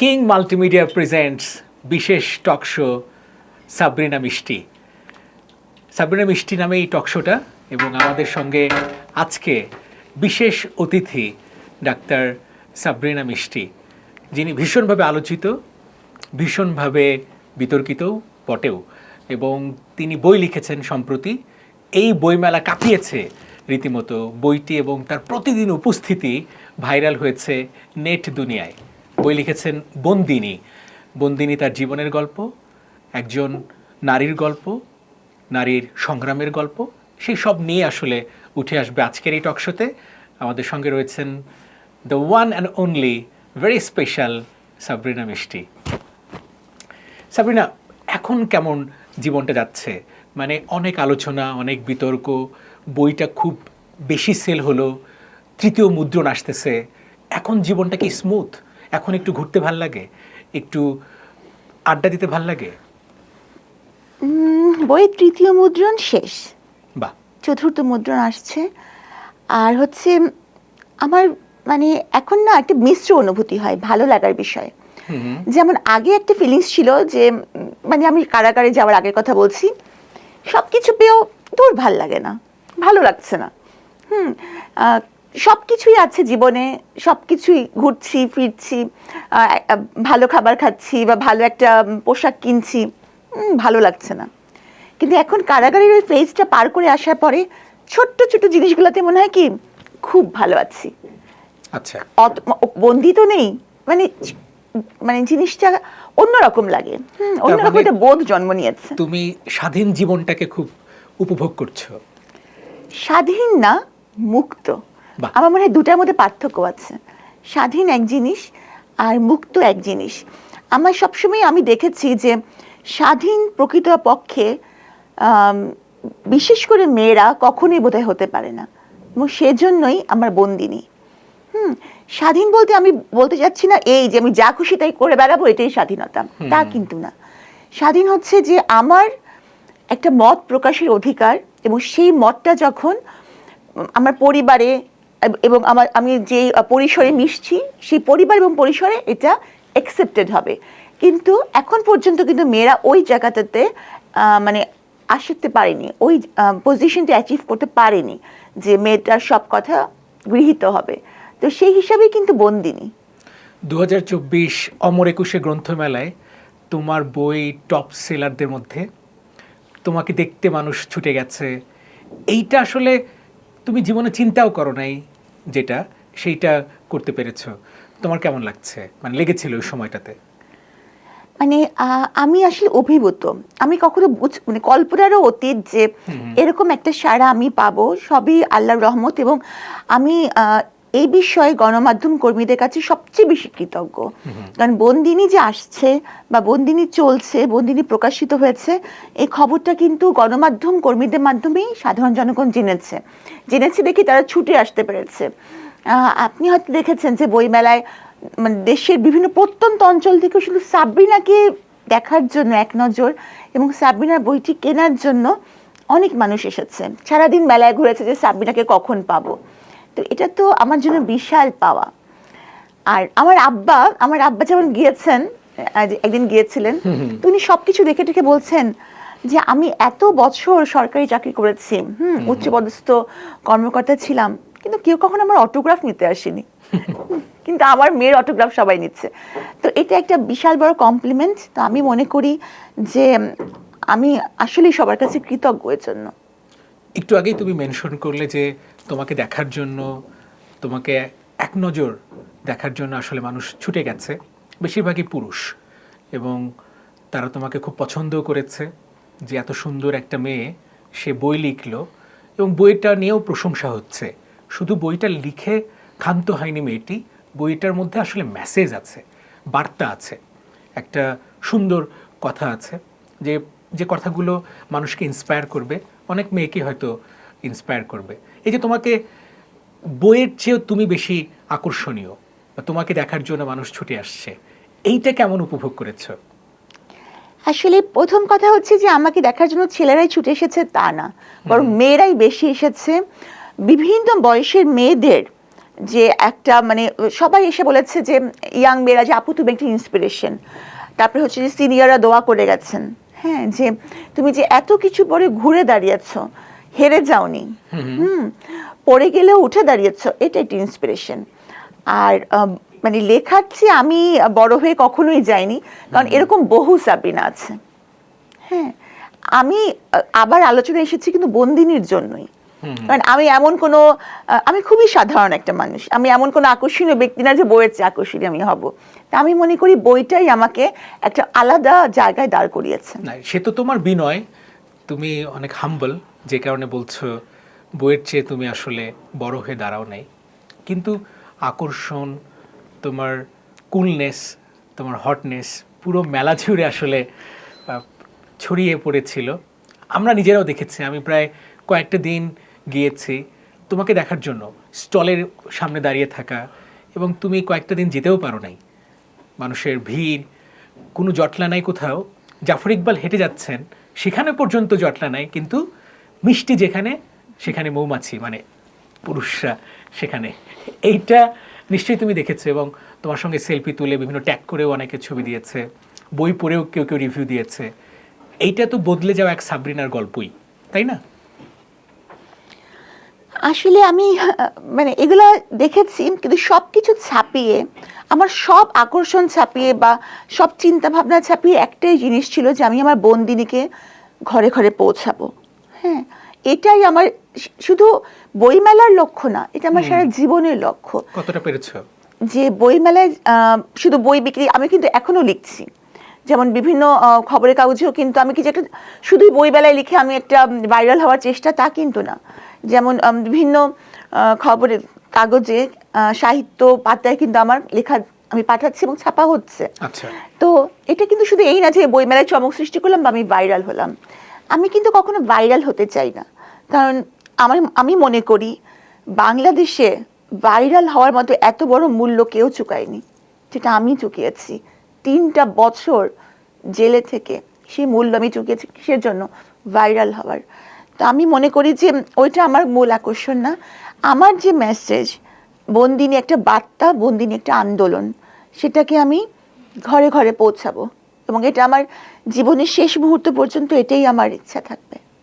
King multimedia presents বিশেষ talk show Sabrina মিষ্টি। সাবরিনা মিষ্টি নামে এই টক শোটা, এবং আমাদের সঙ্গে আজকে বিশেষ অতিথি ডাক্তার সাবরিনা মিষ্টি, যিনি ভীষণভাবে আলোচিত, ভীষণভাবে বিতর্কিত বটেও, এবং তিনি বই লিখেছেন সম্প্রতি। এই বইমেলা কাঁপিয়েছে রীতিমতো বইটি, এবং তার প্রতিদিন উপস্থিতি ভাইরাল হয়েছে নেট দুনিয়ায়। বই লিখেছেন বন্দিনী। বন্দিনী তার জীবনের গল্প, একজন নারীর গল্প, নারীর সংগ্রামের গল্প, সেই সব নিয়ে আসলে উঠে আসবে আজকের এই টকশোতে। আমাদের সঙ্গে রয়েছেন the one and only very special Sabrina মিষ্টি। সাবরিনা, এখন কেমন জীবনটা যাচ্ছে? মানে অনেক আলোচনা, অনেক বিতর্ক, বইটা খুব বেশি সেল হলো, তৃতীয় মুদ্রণ আসতেছে। এখন জীবনটা কি স্মুথ? এখন একটু ঘুরতে ভাল লাগে, একটু আড্ডা দিতে ভাল লাগে? বইয়ের তৃতীয় মুদ্রণ শেষ, বাহ, চতুর্থ মুদ্রণ আসছে। আর হচ্ছে আমার মানে এখন না একটা মিশ্র অনুভূতি হয় ভালো লাগার বিষয়। যেমন আগে একটা ফিলিংস ছিল যে মানে আমি কারাগারে যাওয়ার আগের কথা বলছি, সব কিছু পেয়েও তোর ভাল লাগে না, ভালো লাগছে না। সব কিছুই আছে জীবনে, সব কিছুই ঘুরছি ফিরছি, ভালো খাবার খাচ্ছি বা ভালো একটা পোশাক কিনছি, ভালো লাগছে না। কিন্তু এখন কারাগারের ওই ফেজটা পার করে আসার পরে ছোট্ট ছোট্ট জিনিসগুলোতে মনে হয় কি খুব ভালো আছি। আচ্ছা, বন্দি তো নেই, মানে মানে জিনিসটা অন্যরকম লাগে, অন্যরকম একটা বোধ জন্ম নিয়েছে। তুমি স্বাধীন জীবনটাকে খুব উপভোগ করছো? স্বাধীন না, মুক্ত। আমার মনে হয় দুটার মধ্যে পার্থক্য আছে। স্বাধীন এক জিনিস আর মুক্ত এক জিনিস। আমার সবসময় আমি দেখেছি যে স্বাধীন প্রকৃতপক্ষে বিশেষ করে মেয়েরা কখনোই বোধহয় হতে পারে না, এবং সেজন্যই আমার বন্দিনী। স্বাধীন বলতে আমি বলতে চাচ্ছি না এই যে আমি যা খুশি তাই করে বেড়াবো এটাই স্বাধীনতা, তা কিন্তু না। স্বাধীন হচ্ছে যে আমার একটা মত প্রকাশের অধিকার, এবং সেই মতটা যখন আমার পরিবারে এবং আমি যে পরিসরে মিশছি সেই পরিবার এবং পরিসরে এটা অ্যাকসেপ্টেড হবে। কিন্তু এখন পর্যন্ত কিন্তু মেয়েরা ওই জায়গাটাতে মানে আসতে পারেনি, ওই পজিশনটা অ্যাচিভ করতে পারেনি যে মেয়েটার সব কথা গৃহীত হবে। তো সেই হিসাবেই কিন্তু বন্দিনী। 2024 অমর একুশে গ্রন্থমেলায় তোমার বই টপ সেলারদের মধ্যে, তোমাকে দেখতে মানুষ ছুটে গেছে। এইটা আসলে তুমি জীবনে চিন্তাও করো নাই, যেটা সেইটা করতে পেরেছো। তোমার কেমন লাগছে, মানে লেগেছিল ওই সময়টাতে? মানে আমি আসলে অভিভূত। আমি কখনো মানে কল্পনারও অতীত যে এরকম একটা সাড়া আমি পাবো, সবই আল্লাহর রহমত। এবং আমি এই বিষয়ে গণমাধ্যম কর্মীদের কাছে সবচেয়ে বেশি কৃতজ্ঞ। কারণ বন্দিনী যে আসছে বা বন্দিনী চলছে, বন্দিনী প্রকাশিত হয়েছে, এই খবরটা কিন্তু গণমাধ্যম কর্মীদের মাধ্যমেই সাধারণ জনগণ জেনেছে দেখে তারা ছুটে আসতে পেরেছে। আপনি হয়তো দেখেছেন যে বইমেলায় মানে দেশের বিভিন্ন প্রত্যন্ত অঞ্চল থেকে শুধু সাবরিনাকে দেখার জন্য এক নজর এবং সাবরিনার বইটি কেনার জন্য অনেক মানুষ এসেছে। সারাদিন মেলায় ঘুরেছে যে সাবরিনাকে কখন পাবো। তো এটা তো আমার জন্য বিশাল পাওয়া। আর আমার আব্বা যেমন গিয়েছেন, একদিন গিয়েছিলেন, তো উনি সবকিছু দেখে টেখে বলছেন যে আমি এত বছর সরকারি চাকরি করেছি, উচ্চপদস্থ কর্মকর্তা ছিলাম, কিন্তু কেউ কখনো আমার অটোগ্রাফ নিতে আসেনি, কিন্তু আমার মেয়ের অটোগ্রাফ সবাই নিচ্ছে। তো এটা একটা বিশাল বড় কমপ্লিমেন্ট। তো আমি মনে করি যে আমি আসলেই সবার কাছে কৃতজ্ঞ এর জন্য। একটু আগেই তুমি মেনশন করলে যে তোমাকে দেখার জন্য, তোমাকে এক নজর দেখার জন্য আসলে মানুষ ছুটে গেছে, বেশিরভাগই পুরুষ, এবং তারা তোমাকে খুব পছন্দও করেছে যে এত সুন্দর একটা মেয়ে, সে বই লিখলো, এবং বইটা নিয়েও প্রশংসা হচ্ছে। শুধু বইটা লিখে ক্ষান্ত হয়নি মেয়েটি, বইটার মধ্যে আসলে মেসেজ আছে, বার্তা আছে, একটা সুন্দর কথা আছে, যে যে কথাগুলো মানুষকে ইন্সপায়ার করবে, অনেক মেয়েকে হয়তো ইন্সপায়ার করবে। এই যে তোমাকে বইয়ের চেয়েও তুমি বেশি আকর্ষণীয়, তোমাকে দেখার জন্য মানুষ ছুটে আসছে, এইটা কেমন উপভোগ করেছো? আসলে প্রথম কথা হচ্ছে যে আমাকে দেখার জন্য ছেলেরাই ছুটে এসেছে তা না, বরং মেয়েরাই বেশি এসেছে। বিভিন্ন বয়সের মেয়েদের যে একটা মানে সবাই এসে বলেছে যে ইয়াং মেয়েরা যে আপু তুমি একটা ইন্সপিরেশন, তারপরে হচ্ছে যে সিনিয়ররা দোয়া করে গেছেন, হ্যাঁ, যে তুমি যে এত কিছু পরে ঘুরে দাঁড়িয়েছো, হেরে যাওনি, পড়ে গেলেও উঠে দাঁড়িয়েছো, এটা একটা ইন্সপিরেশন। আর মানে লেখার চেয়ে আমি বড় হয়ে কখনোই যাইনি, কারণ এরকম বহু সাবরিনা আছে। হ্যাঁ, আমি আবার আলোচনা এসেছি কিন্তু বন্দিনীর জন্যই, কারণ আমি এমন কোনো আমি খুবই সাধারণ একটা মানুষ, আমি এমন কোনো আকর্ষণীয় ব্যক্তি না যে বইয়ের চেয়ে আকর্ষণীয় আমি হব। তা আমি মনে করি বইটাই আমাকে একটা আলাদা জায়গায় দাঁড় করিয়েছে। না, সে তো তোমার বিনয়, তুমি অনেক হাম্বল, যে কারণে বলছো বইয়ের চেয়ে তুমি আসলে বড় হয়ে দাঁড়াও নাই, কিন্তু আকর্ষণ, তোমার কুলনেস, তোমার হটনেস পুরো মেলা জুড়ে আসলে ছড়িয়ে পড়েছিল। আমরা নিজেরাও দেখেছি, আমি প্রায় কয়েকটা দিন গিয়েছি তোমাকে দেখার জন্য, স্টলের সামনে দাঁড়িয়ে থাকা, এবং তুমি কয়েকটা দিন যেতেও পারো নাই, মানুষের ভিড়, কোনো জটলা নাই কোথাও। জাফর ইকবাল হেঁটে যাচ্ছেন, সেখানে পর্যন্ত জটলা নাই, কিন্তু মিষ্টি যেখানে সেখানে মৌমাছি, মানে পুরুষরা সেখানে। এইটা নিশ্চয়ই তুমি দেখেছো, এবং তোমার সঙ্গে সেলফি তুলে বিভিন্ন ট্যাগ করেও অনেকে ছবি দিয়েছে, বই পড়েও কেউ কেউ রিভিউ দিয়েছে। এইটা তো বদলে যাওয়া এক সাবরিনার গল্পই, তাই না? আসলে আমি মানে এগুলা দেখেছি, কিন্তু সব কিছু ছাপিয়ে, আমার সব আকর্ষণ ছাপিয়ে বা সব চিন্তা ভাবনা ছাপিয়ে একটাই জিনিস ছিল যে আমি আমার বন্দিনীকে ঘরে ঘরে পৌঁছাবো। হ্যাঁ, এটাই আমার শুধু বইমেলার লক্ষ্য না, এটা আমার সারা জীবনের লক্ষ্য। কতটা পেরেছো? যে বইমেলায় শুধু বই বিক্রি, আমি কিন্তু এখনো লিখছি, যেমন বিভিন্ন খবরের কাগজেও কিন্তু আমি কিছু একটা শুধুই বই বেলায় লিখে আমি একটা ভাইরাল হওয়ার চেষ্টা, তা কিন্তু না। যেমন বিভিন্ন খবরের কাগজে সাহিত্য পাতায় কিন্তু আমার লেখা আমি পাঠাচ্ছি এবং ছাপা হচ্ছে। আচ্ছা, তো এটা কিন্তু শুধু এই না যে বই মেলায় চমক সৃষ্টি করলাম বা আমি ভাইরাল হলাম। আমি কিন্তু কখনো ভাইরাল হতে চাই না, কারণ আমি মনে করি বাংলাদেশে ভাইরাল হওয়ার মতো এত বড় মূল্য কেউ চুকায়নি, যেটা আমি চুকিয়েছি। 3টা বছর জেলে থেকে সেই মূল্য আমি চুকিয়েছি কিসের জন্য? ভাইরাল হওয়ার। তো আমি মনে করি যে ওইটা আমার মূল আকর্ষণ না। আমার যে মেসেজ, বন্দিনী একটা বার্তা, বন্দিনী একটা আন্দোলন, সেটাকে আমি ঘরে ঘরে পৌঁছাবো, এবং এটা আমার জীবনের শেষ মুহূর্ত পর্যন্ত এটাই আমার ইচ্ছা থাকে।